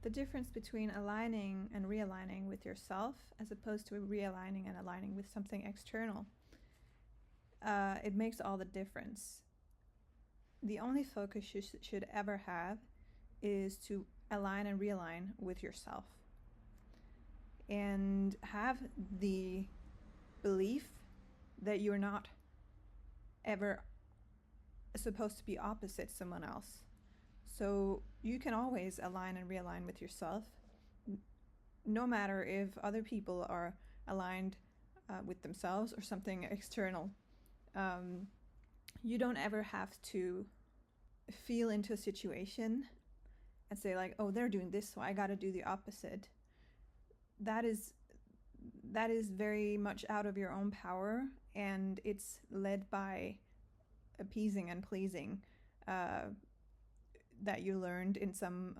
The difference between aligning and realigning with yourself as opposed to realigning and aligning with something external, it makes all the difference. The only focus you should ever have is to align and realign with yourself. And have the belief that you're not ever supposed to be opposite someone else. So you can always align and realign with yourself, no matter if other people are aligned with themselves or something external. You don't ever have to feel into a situation and say like, oh, they're doing this, so I got to do the opposite. That is very much out of your own power, and it's led by appeasing and pleasing that you learned in some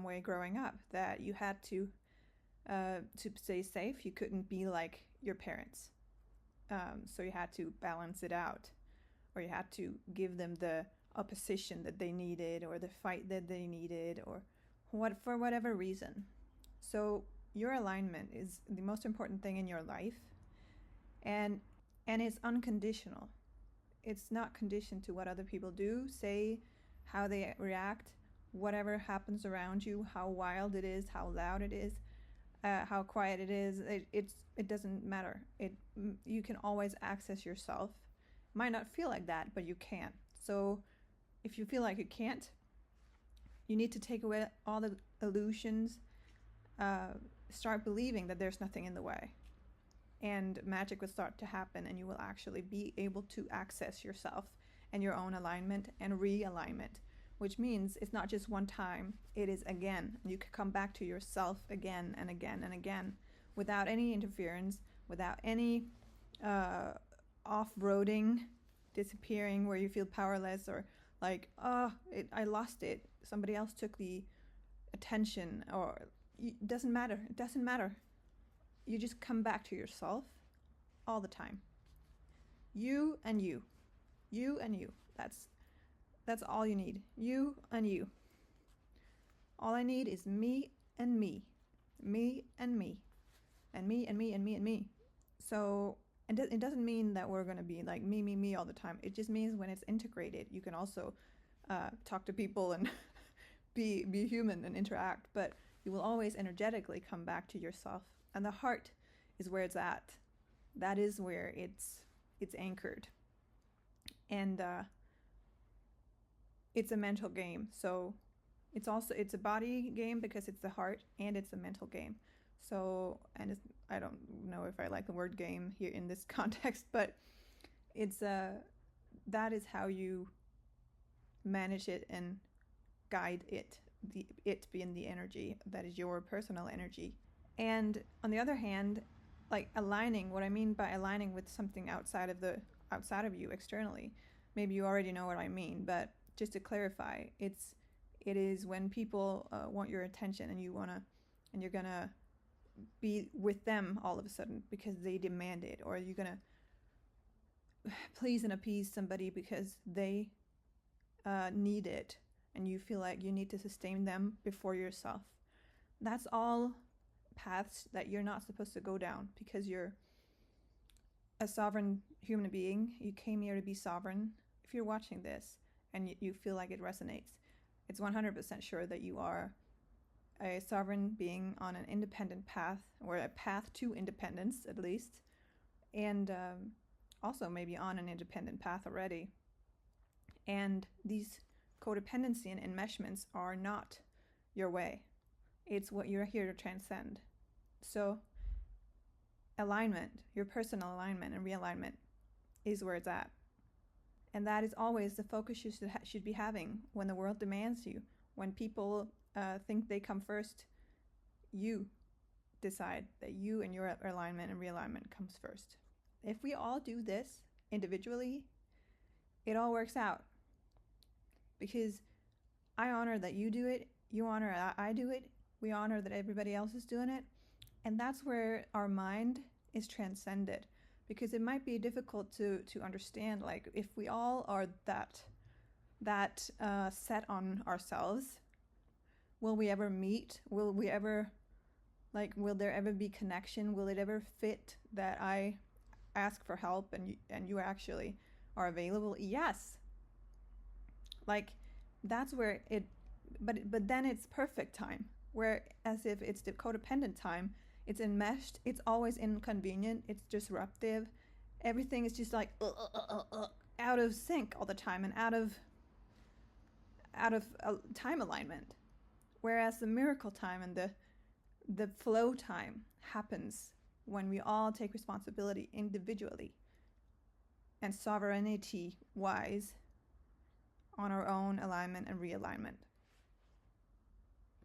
way growing up, that you had to stay safe. You couldn't be like your parents, so you had to balance it out, or you had to give them the opposition that they needed, or the fight that they needed, or for whatever reason. So your alignment is the most important thing in your life, and it's unconditional. It's not conditioned to what other people do, say, how they react, whatever happens around you, how wild it is, how loud it is, how quiet it is. It doesn't matter. You can always access yourself. Might not feel like that, but you can. So if you feel like you can't, you need to take away all the illusions, start believing that there's nothing in the way, and magic will start to happen, and you will actually be able to access yourself and your own alignment and realignment, which means it's not just one time, it is again. You can come back to yourself again and again and again without any interference, without any off-roading, disappearing where you feel powerless, or like, I lost it, somebody else took the attention, or it doesn't matter. You just come back to yourself all the time. You and you. That's all you need. You and you. All I need is me and me. Me and me. And me and me and me and me. So it doesn't mean that we're going to be like me all the time. It just means when it's integrated, you can also talk to people and be human and interact, but you will always energetically come back to yourself. And the heart is where it's at. That is where it's anchored. And it's a mental game. So it's a body game because it's the heart, and it's a mental game. So, and I don't know if I like the word game here in this context, but it's that is how you manage it and guide it. It being the energy that is your personal energy. And on the other hand, like aligning, what I mean by aligning with something outside of you externally, maybe you already know what I mean, but just to clarify, it is when people want your attention, and you're gonna be with them all of a sudden because they demand it, or you're gonna please and appease somebody because they need it, and you feel like you need to sustain them before yourself. That's all paths that you're not supposed to go down, because you're a sovereign human being. You came here to be sovereign. If you're watching this and you feel like it resonates, it's 100% sure that you are a sovereign being on an independent path, or a path to independence at least, and also maybe on an independent path already. And these codependency and enmeshments are not your way. It's what you're here to transcend. So alignment, your personal alignment and realignment, is where it's at. And that is always the focus you should be having when the world demands you. When people think they come first, you decide that you and your alignment and realignment comes first. If we all do this individually, it all works out. Because I honor that you do it, you honor that I do it, we honor that everybody else is doing it. And that's where our mind is transcended. Because it might be difficult to understand, like, if we all are that set on ourselves, will we ever meet? Will we ever, like, will there ever be connection? Will it ever fit that I ask for help and you actually are available? Yes. Like, that's where it, but then it's perfect time, where as if it's the codependent time, it's enmeshed, it's always inconvenient, it's disruptive, everything is just like out of sync all the time and out of time alignment. Whereas the miracle time and the flow time happens when we all take responsibility individually and sovereignty wise on our own alignment and realignment.